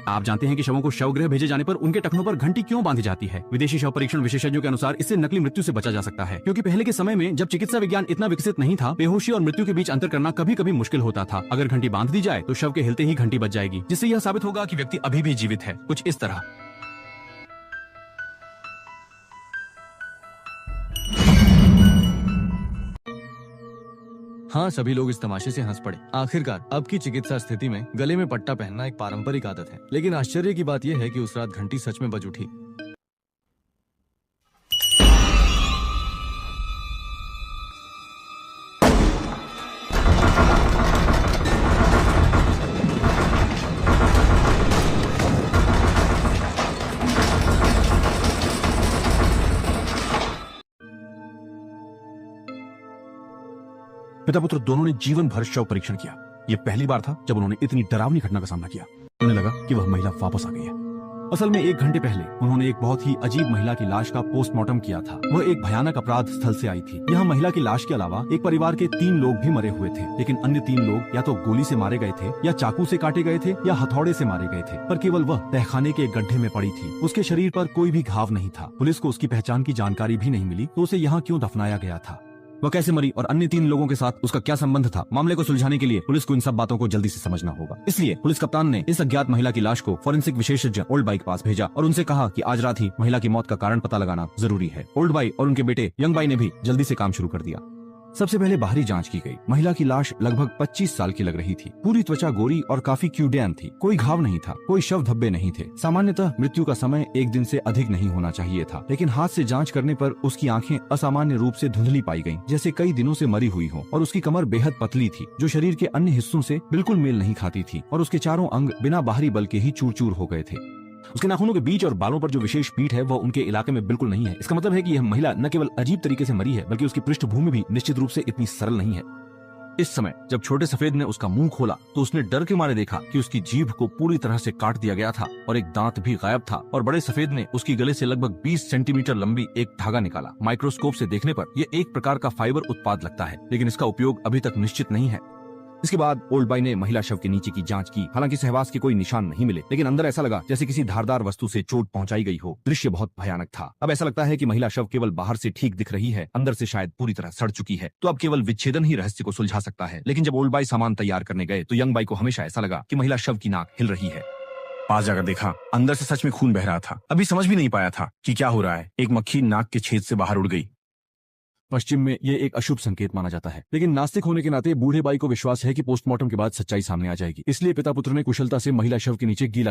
आप जानते हैं कि शवों को शवगृह भेजे जाने पर उनके टखनों पर घंटी क्यों बांधी जाती है? विदेशी शव परीक्षण विशेषज्ञों के अनुसार इससे नकली मृत्यु से बचा जा सकता है, क्योंकि पहले के समय में जब चिकित्सा विज्ञान इतना विकसित नहीं था, बेहोशी और मृत्यु के बीच अंतर करना कभी कभी मुश्किल होता था। अगर घंटी बांध दी जाए तो शव के हिलते ही घंटी बज जाएगी, जिससे यह साबित होगा कि व्यक्ति अभी भी जीवित है। कुछ इस तरह। हाँ, सभी लोग इस तमाशे से हंस पड़े। आखिरकार अब की चिकित्सा स्थिति में गले में पट्टा पहनना एक पारंपरिक आदत है, लेकिन आश्चर्य की बात यह है कि उस रात घंटी सच में बज उठी। पिता पुत्र दोनों ने जीवन भर शव परीक्षण किया। यह पहली बार था जब उन्होंने इतनी डरावनी घटना का सामना किया। उन्हें लगा कि वह महिला वापस आ गई है। असल में 1 घंटे पहले उन्होंने एक बहुत ही अजीब महिला की लाश का पोस्टमार्टम किया था। वह एक भयानक अपराध स्थल से आई थी। यहाँ महिला की लाश के अलावा एक परिवार के 3 लोग भी मरे हुए थे, लेकिन अन्य 3 लोग या तो गोली से मारे गए थे, या चाकू से काटे गए थे, या हथौड़े से मारे गए थे। पर केवल वह तहखाने के एक गड्ढे में पड़ी थी। उसके शरीर पर कोई भी घाव नहीं था। पुलिस को उसकी पहचान की जानकारी भी नहीं मिली, तो उसे यहाँ क्यों दफनाया गया था, वह कैसे मरी और अन्य 3 लोगों के साथ उसका क्या संबंध था। मामले को सुलझाने के लिए पुलिस को इन सब बातों को जल्दी से समझना होगा। इसलिए पुलिस कप्तान ने इस अज्ञात महिला की लाश को फॉरेंसिक विशेषज्ञ ओल्ड बाई के पास भेजा और उनसे कहा कि आज रात ही महिला की मौत का कारण पता लगाना जरूरी है। ओल्ड बाई और उनके बेटे यंग बाई ने भी जल्दी से काम शुरू कर दिया। सबसे पहले बाहरी जांच की गई। महिला की लाश लगभग 25 साल की लग रही थी। पूरी त्वचा गोरी और काफी क्यूडेन थी। कोई घाव नहीं था, कोई शव धब्बे नहीं थे। सामान्यतः मृत्यु का समय 1 दिन से अधिक नहीं होना चाहिए था, लेकिन हाथ से जांच करने पर उसकी आंखें असामान्य रूप से धुंधली पाई गईं, जैसे कई दिनों से मरी हुई हो। और उसकी कमर बेहद पतली थी, जो शरीर के अन्य हिस्सों से बिल्कुल मेल नहीं खाती थी, और उसके चारों अंग बिना बाहरी बल के ही चूर चूर हो गए थे। उसके नाखूनों के बीच और बालों पर जो विशेष पीठ है वह उनके इलाके में बिल्कुल नहीं है। इसका मतलब है कि यह महिला न केवल अजीब तरीके से मरी है, बल्कि उसकी पृष्ठभूमि भी निश्चित रूप से इतनी सरल नहीं है। इस समय जब छोटे सफेद ने उसका मुंह खोला तो उसने डर के मारे देखा कि उसकी जीभ को पूरी तरह से काट दिया गया था और एक दांत भी गायब था। और बड़े सफेद ने उसकी गले से लगभग 20 सेंटीमीटर लंबी एक धागा निकाला। माइक्रोस्कोप से देखने पर यह एक प्रकार का फाइबर उत्पाद लगता है, लेकिन इसका उपयोग अभी तक निश्चित नहीं है। इसके बाद ओल्ड बाई ने महिला शव के नीचे की जांच की। हालांकि सहवास के कोई निशान नहीं मिले, लेकिन अंदर ऐसा लगा जैसे किसी धारदार वस्तु से चोट पहुंचाई गई हो। दृश्य बहुत भयानक था। अब ऐसा लगता है कि महिला शव केवल बाहर से ठीक दिख रही है, अंदर से शायद पूरी तरह सड़ चुकी है। तो अब केवल विच्छेदन ही रहस्य को सुलझा सकता है। लेकिन जब ओल्ड बाई सामान तैयार करने गए तो यंग बाई को हमेशा ऐसा लगा कि महिला शव की नाक हिल रही है। पास जाकर देखा, अंदर से सच में खून बह रहा था। अभी समझ भी नहीं पाया था कि क्या हो रहा है। एक मक्खी नाक के छेद से बाहर उड़ गई। पश्चिम में यह एक अशुभ संकेत माना जाता है, लेकिन नास्तिक होने के नाते बूढ़े बाई को विश्वास है कि पोस्टमार्टम के बाद सच्चाई सामने आ जाएगी। इसलिए पिता पुत्र ने कुशलता से महिला शव के नीचे गीला